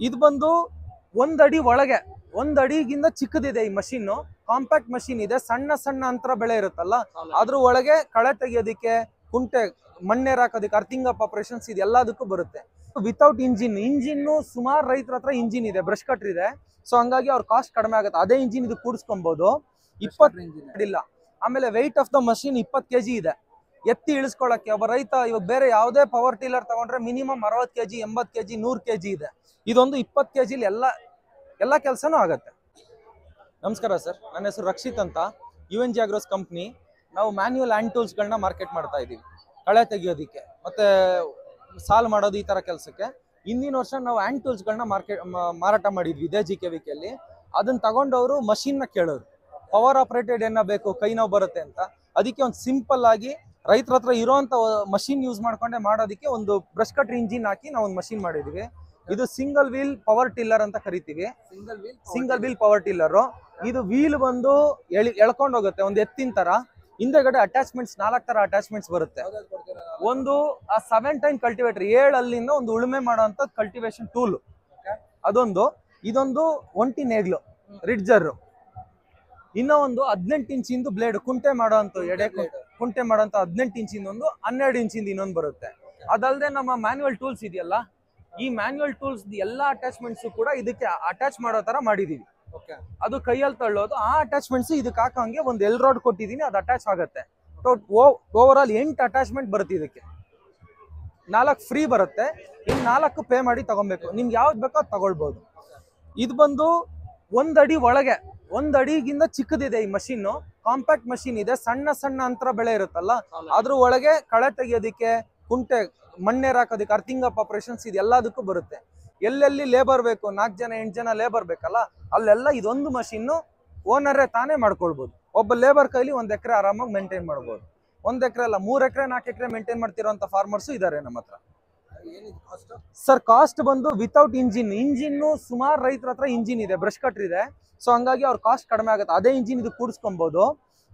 ಇದು ಬಂದು ಒಂದಡಿ ಒಳಗೆ, ಒಂದಡಿಗಿಂತ ಚಿಕ್ಕದಿದೆ ಈ ಮಷೀನ್. ಕಾಂಪ್ಯಾಕ್ಟ್ ಮಷೀನ್ ಇದೆ. ಸಣ್ಣ ಸಣ್ಣ ಅಂತರ ಬೆಳೆ ಇರುತ್ತಲ್ಲ, ಅದ್ರ ಒಳಗೆ ಕಳೆ ತೆಗಿಯೋದಿಕ್ಕೆ, ಕುಂಟೆ ಮಣ್ಣೇರ್ ಹಾಕೋದಿಕ್ಕೆ, ಅರ್ಥಿಂಗ್ ಅಪ್ ಆಪರೇಷನ್ಸ್ ಇದೆಲ್ಲದಕ್ಕೂ ಬರುತ್ತೆ. ವಿತೌಟ್ ಇಂಜಿನ್ ಸುಮಾರು ರೈತರ ಹತ್ರ ಇಂಜಿನ್ ಇದೆ, ಬ್ರಷ್ ಕಟ್ರ್ ಇದೆ. ಸೊ ಹಂಗಾಗಿ ಅವ್ರ ಕಾಸ್ಟ್ ಕಡಿಮೆ ಆಗುತ್ತೆ. ಅದೇ ಇಂಜಿನ್ ಇದು ಕೂಡಿಸ್ಕೊಬಹುದು. 20 ಇಲ್ಲ. ಆಮೇಲೆ weight of the machine 20 kg ಇದೆ. ಎತ್ತಿ ಇಳಿಸ್ಕೊಳ್ಳಕ್ಕೆ ಒಬ್ಬ ರೈತ ಇವಾಗ ಬೇರೆ ಯಾವುದೇ ಪವರ್ ಟೀಲರ್ ತಗೊಂಡ್ರೆ ಮಿನಿಮಮ್ 60 kg, 80 kg, 100 kg ಇದೆ. ಇದೊಂದು 20 kg ಎಲ್ಲ ಕೆಲಸನೂ ಆಗುತ್ತೆ. ನಮಸ್ಕಾರ ಸರ್, ನನ್ನ ಹೆಸರು ರಕ್ಷಿತ್ ಅಂತ. UNG Agros company. ನಾವು ಮ್ಯಾನ್ಯುಯಲ್ ಹ್ಯಾಂಡ್ ಟೂಲ್ಸ್ಗಳನ್ನ ಮಾರ್ಕೆಟ್ ಮಾಡ್ತಾ ಇದ್ದೀವಿ, ಕಳೆ ತೆಗಿಯೋದಿಕ್ಕೆ ಮತ್ತೆ ಸಾಲ್ ಮಾಡೋದು ಈ ತರ ಕೆಲಸಕ್ಕೆ. ಹಿಂದಿನ ವರ್ಷ ನಾವು ಹ್ಯಾಂಡ್ ಟೂಲ್ಸ್ಗಳನ್ನ ಮಾರಾಟ ಮಾಡಿದ್ವಿ ಇದೇ GKVK ಅಲ್ಲಿ. ಅದನ್ನ ತಗೊಂಡವರು ಮಷೀನ್ ನ ಕೇಳೋರು, ಪವರ್ ಆಪರೇಟೆಡ್ ಏನ ಬೇಕು, ಕೈ ನೋವು ಬರುತ್ತೆ ಅಂತ. ಅದಕ್ಕೆ ಒಂದು ಸಿಂಪಲ್ ಆಗಿ ರೈತರ ಹತ್ರ ಇರೋಂಥ ಮಷೀನ್ ಯೂಸ್ ಮಾಡ್ಕೊಂಡೆ ಮಾಡೋದಕ್ಕೆ ಒಂದು ಬ್ರಷ್ ಕಟ್ರ್ ಇಂಜಿನ್ ಹಾಕಿ ನಾವು ಒಂದು ಮಷೀನ್ ಮಾಡಿದೀವಿ. ಇದು ಸಿಂಗಲ್ ವೀಲ್ ಪವರ್ ಟಿಲ್ಲರ್ ಅಂತ ಕರಿತೀವಿ. Single wheel power tiller. ಇದು ವೀಲ್ ಬಂದು ಎಳ್ಕೊಂಡು ಹೋಗುತ್ತೆ ಒಂದು ಎತ್ತಿನ ತರ. ಹಿಂದೆಗಡೆ ಅಟ್ಯಾಚ್ಮೆಂಟ್ಸ್ 4 ತರ ಅಟ್ಯಾಚ್ಮೆಂಟ್ಸ್ ಬರುತ್ತೆ. ಒಂದು ಆ 7 ಟೈಮ್ ಕಲ್ಟಿವೇಟರ್, 7 ಅಲ್ಲಿಂದ ಒಂದು ಉಳುಮೆ ಮಾಡುವಂತ ಕಲ್ಟಿವೇಶನ್ ಟೂಲ್ ಅದೊಂದು. ಇದೊಂದು ಒಂಟಿ ನೇಗ್ಲು ರಿಡ್ಜರ್. ಇನ್ನೂ ಒಂದು 18 ಇಂಚಿಂದು ಬ್ಲೇಡ್, ಕುಂಟೆ ಮಾಡೋಂಥ ಕುಂಟೆ ಮಾಡೋಂಥ 18 ಇಂಚಿಂದ ಒಂದು, 12 ಇಂಚಿಂದ ಇನ್ನೊಂದು ಬರುತ್ತೆ. ಅದಲ್ಲದೆ ನಮ್ಮ ಮ್ಯಾನ್ಯುವಲ್ ಟೂಲ್ಸ್ ಇದೆಯಲ್ಲ, ಈ ಮ್ಯಾನ್ಯುವಲ್ ಟೂಲ್ಸ್ ಎಲ್ಲ ಅಟ್ಯಾಚ್ಮೆಂಟ್ಸ್ ಕೂಡ ಇದಕ್ಕೆ ಅಟ್ಯಾಚ್ ಮಾಡೋ ತರ ಮಾಡಿದೀವಿ. ಅದು ಕೈಯಲ್ಲಿ ತಳ್ಳೋದು. ಆ ಅಟ್ಯಾಚ್ಮೆಂಟ್ಸ್ ಇದಕ್ಕೆ ಹಾಕೋಂಗೆ ಒಂದು ಎಲ್ ರಾಡ್ ಕೊಟ್ಟಿದ್ದೀನಿ, ಅದು ಅಟ್ಯಾಚ್ ಆಗುತ್ತೆ. ಓವರ್ ಆಲ್ 8 ಅಟ್ಯಾಚ್ಮೆಂಟ್ ಬರುತ್ತೆ. ಇದಕ್ಕೆ 4 ಫ್ರೀ ಬರುತ್ತೆ, ಇನ್ನು 4 ಪೇ ಮಾಡಿ ತಗೊಬೇಕು. ನಿಮ್ಗೆ ಯಾವ್ದು ಬೇಕೋ ಅದು ತಗೊಳ್ಬಹುದು. ಇದು ಬಂದು ಒಂದಡಿ ಒಳಗೆ, ಒಂದಡಿಗಿಂತ ಚಿಕ್ಕದಿದೆ ಈ ಮಷೀನ್. ಕಾಂಪ್ಯಾಕ್ಟ್ ಮಷೀನ್ ಇದೆ. ಸಣ್ಣ ಸಣ್ಣ ಅಂತರ ಬೆಳೆ ಇರುತ್ತಲ್ಲ, ಅದ್ರ ಒಳಗೆ ಕಳೆ ತೆಗಿಯೋದಿಕ್ಕೆ, ಕುಂಟೆ ಮಣ್ಣೇರ್ ಹಾಕೋದಿಕ್ಕೆ, ಅರ್ಥಿಂಗ್ ಅಪ್ ಆಪರೇಷನ್ಸ್ ಇದೆಲ್ಲದಕ್ಕೂ ಬರುತ್ತೆ. ಎಲ್ಲೆಲ್ಲಿ ಲೇಬರ್ ಬೇಕು, 4 ಜನ 8 ಜನ ಲೇಬರ್ ಬೇಕಲ್ಲ, ಅಲ್ಲೆಲ್ಲ ಇದೊಂದು ಮಷೀನ್ ಓನರೇ ತಾನೇ ಮಾಡ್ಕೊಳ್ಬಹುದು. ಒಬ್ಬ ಲೇಬರ್ ಕೈಲಿ 1 ಎಕರೆ ಆರಾಮಾಗಿ ಮೇಂಟೈನ್ ಮಾಡ್ಬೋದು. 1 ಎಕರೆ ಅಲ್ಲ, 3 ಎಕರೆ 4 ಎಕರೆ ಮೇಂಟೈನ್ ಮಾಡ್ತಿರೋಂಥ ಫಾರ್ಮರ್ಸ್ ಇದಾರೆ ನಮ್ಮ ಹತ್ರ. ಸರ್ ಕಾಸ್ಟ್ ಬಂದು ವಿತೌಟ್ ಇಂಜಿನ್ ಸುಮಾರು ರೈತರ ಹತ್ರ ಇಂಜಿನ್ ಇದೆ, ಬ್ರಷ್ ಕಟ್ರ್ ಇದೆ. ಸೊ ಹಂಗಾಗಿ ಅವ್ರ ಕಾಸ್ಟ್ ಕಡಿಮೆ ಆಗುತ್ತೆ. ಅದೇ ಇಂಜಿನ್ ಇದು ಕೂಡಿಸ್ಕೊಬಹುದು.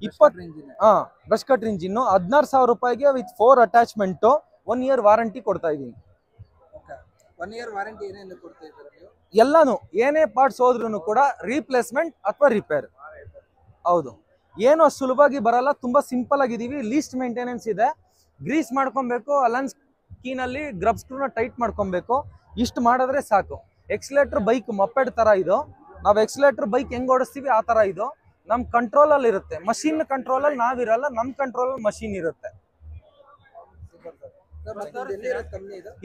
20 ಬ್ರಷ್ ಕಟ್ರ್ ಇಂಜಿನ್ 16,000 ರೂಪಾಯಿಗೆ ವಿತ್ 4 ಅಟ್ಯಾಚ್ಮೆಂಟ್, 1 year ವಾರಂಟಿ ಕೊಡ್ತಾ ಇದೀನಿ. 1 year ವಾರಂಟಿ ಏನೇನು ಕೊಡ್ತಾ ಇದ್ದೀರಾ ನೀವು? ಎಲ್ಲಾನು ಏನೇ ಪಾರ್ಟ್ಸ್ ಹೋದ್ರೂ ಕೂಡ ರೀಪ್ಲೇಸ್ಮೆಂಟ್ ಅಥವಾ ರಿಪೇರ್. ಹೌದು, ಏನು ಸುಲಭವಾಗಿ ಬರಲ್ಲ, ತುಂಬಾ ಸಿಂಪಲ್ ಆಗಿದೀವಿ. ಲೀಸ್ಟ್ ಮೇಂಟೆನೆನ್ಸ್ ಇದೆ. ಗ್ರೀಸ್ ಮಾಡ್ಕೊಬೇಕು, ಅಲನ್ಸ್ ಕೀನಲ್ಲಿ ಗ್ರಬ್ ಸ್ಕ್ರೂನ ಟೈಟ್ ಮಾಡ್ಕೊಬೇಕು. ಇಷ್ಟು ಮಾಡಿದ್ರೆ ಸಾಕು. ಎಕ್ಸಲೇಟರ್ ಬೈಕ್ ಮಪ್ಪೆಡ್ ತರ ಇದು. ನಾವು ಎಕ್ಸಲೇಟರ್ ಬೈಕ್ ಹೆಂಗ್ ಓಡಿಸ್ತೀವಿ ಆ ತರ ಇದು. ನಮ್ ಕಂಟ್ರೋಲ್ ಅಲ್ಲಿ ಇರುತ್ತೆ. ಮಷೀನ್ ಕಂಟ್ರೋಲ್ ಅಲ್ಲಿ ನಾವಿರಲ್ಲ, ನಮ್ ಕಂಟ್ರೋಲ್ ಅಲ್ಲಿ ಮಷೀನ್ ಇರುತ್ತೆ.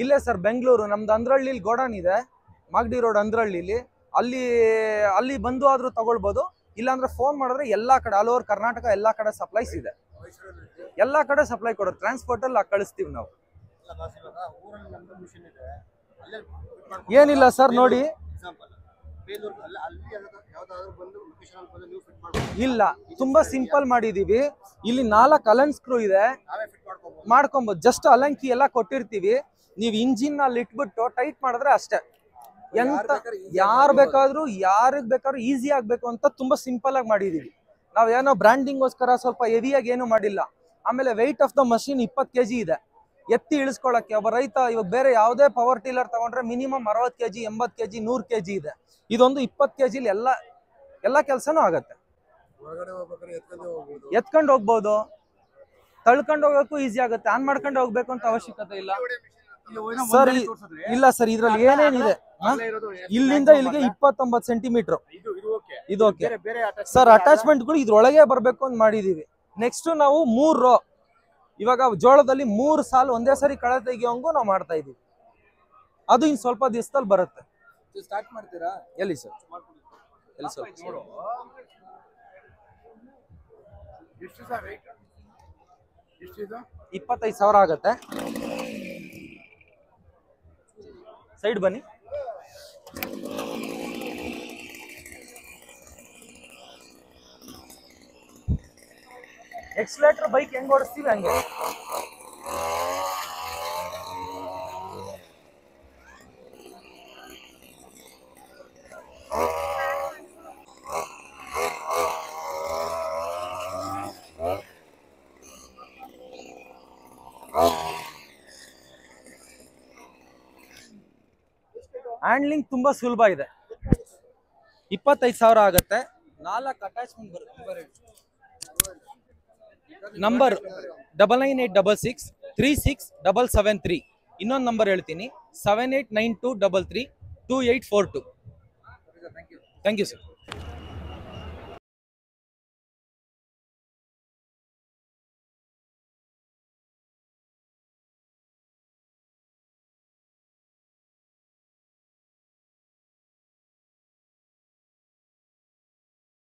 ಇಲ್ಲೇ ಸರ್ ಬೆಂಗಳೂರು, ನಮ್ದು ಅಂದ್ರಳ್ಳಿ ಗೋಡನ್ ಇದೆ, ಮಾಗಡಿ ರೋಡ್ ಅಂದ್ರಳ್ಳಿಲಿ. ಅಲ್ಲಿ ಬಂದು ಆದ್ರೂ ತಗೊಳ್ಬಹುದು. ಇಲ್ಲಾಂದ್ರೆ ಫೋನ್ ಮಾಡಿದ್ರೆ ಎಲ್ಲಾ ಕಡೆ, ಆಲ್ ಓವರ್ ಕರ್ನಾಟಕ ಎಲ್ಲಾ ಕಡೆ ಸಪ್ಲೈಸ್ ಇದೆ. ಎಲ್ಲಾ ಕಡೆ ಸಪ್ಲೈ ಕೊಡೋದು, ಟ್ರಾನ್ಸ್ಪೋರ್ಟ್ ಅಲ್ಲಿ ಕಳಿಸ್ತೀವಿ ನಾವು. ಏನಿಲ್ಲ ಸರ್, ನೋಡಿ ಇಲ್ಲ, ತುಂಬಾ ಸಿಂಪಲ್ ಮಾಡಿದೀವಿ. ಇಲ್ಲಿ 4 ಅಲನ್ ಸ್ಕ್ರೂ ಇದೆ, ಮಾಡ್ಕೊಬಹುದು. ಜಸ್ಟ್ ಅಲಂಕಿ ಎಲ್ಲ ಕೊಟ್ಟಿರ್ತೀವಿ. ನೀವು ಇಂಜಿನ್ ಅಲ್ಲಿ ಇಟ್ಬಿಟ್ಟು ಟೈಟ್ ಮಾಡಿದ್ರೆ ಅಷ್ಟೇ. ಎಂತ ಯಾರಿಗ್ ಬೇಕಾದ್ರೂ ಈಸಿ ಆಗ್ಬೇಕು ಅಂತ ತುಂಬಾ ಸಿಂಪಲ್ ಆಗಿ ಮಾಡಿದೀವಿ. ನಾವೇನೋ ಬ್ರ್ಯಾಂಡಿಂಗ್ಗೋಸ್ಕರ ಸ್ವಲ್ಪ ಹೆವಿಯಾಗಿ ಏನು ಮಾಡಿಲ್ಲ. ಆಮೇಲೆ weight of the machine 20 kg ಇದೆ. ಎತ್ತಿ ಇಳಿಸ್ಕೊಳ್ಳಕ್ಕೆ ಒಬ್ಬ ರೈತ ಇವಾಗ ಬೇರೆ ಯಾವುದೇ ಪವರ್ ಟೀಲರ್ ತಗೊಂಡ್ರೆ ಮಿನಿಮಮ್ 60 kg, 80 kg, 100 kg ಇದೆ. ಇದೊಂದು 20 kg ಎಲ್ಲ ಕೆಲಸನೂ ಆಗತ್ತೆ. ಎತ್ಕೊಂಡು ಹೋಗ್ಬೋದು, ತಳ್ಕೊಂಡು ಹೋಗಕ್ಕೂ ಈಸಿ ಆಗುತ್ತೆ. ಆನ್ ಮಾಡ್ಕೊಂಡು ಹೋಗ್ಬೇಕು ಅಂತ ಅವಶ್ಯಕತೆ ಇಲ್ಲ ಸರ್. ಇಲ್ಲ ಸರ್, ಇದ್ರಲ್ಲಿ ಏನೇನಿದೆ, ಇಲ್ಲಿಂದ ಇಲ್ಲಿಗೆ 29 ಸೆಂಟಿಮೀಟರ್ ಇದು. ಓಕೆ ಸರ್, ಅಟ್ಯಾಚ್ಮೆಂಟ್ಗಳು ಇದ್ರೊಳಗೆ ಬರ್ಬೇಕು ಅಂತ ಮಾಡಿದೀವಿ. ನೆಕ್ಸ್ಟ್ ನಾವು 3 ರೋ, ಇವಾಗ ಜೋಳದಲ್ಲಿ 3 ಸಾಲು ಒಂದೇ ಸರಿ ಕಳೆ ತೆಗಿಯೋಂಗು ನಾವು ಮಾಡ್ತಾ ಇದೀವಿ. ಅದು ಇನ್ ಸ್ವಲ್ಪ ದಿವಸದಲ್ಲಿ ಬರುತ್ತೆ. ಸ್ಟಾರ್ಟ್ ಮಾಡ್ತೀರಾ? ಎಲ್ಲಿ ಸರ್? ಎಲ್ಲಿ ಸರ್? 25,000 ಆಗತ್ತೆ. ಸೈಡ್ ಬನ್ನಿ. ಎಕ್ಸಲೇಟರ್ ಬೈಕ್ ಹೆಂಗ್ ಓಡಿಸ್ತೀವಿ ಹಂಗೆ. ಹ್ಯಾಂಡ್ಲಿಂಗ್ ತುಂಬಾ ಸುಲಭ ಇದೆ. 25,000 ಆಗುತ್ತೆ. 4 ಅಟ್ಯಾಚ್ಮೆಂಟ್ ಬರುತ್ತೆ. ನಂಬರ್ 9986636773. ಇನ್ನೊಂದು ನಂಬರ್ ಹೇಳ್ತೀನಿ, 7892332842. Thank you sir.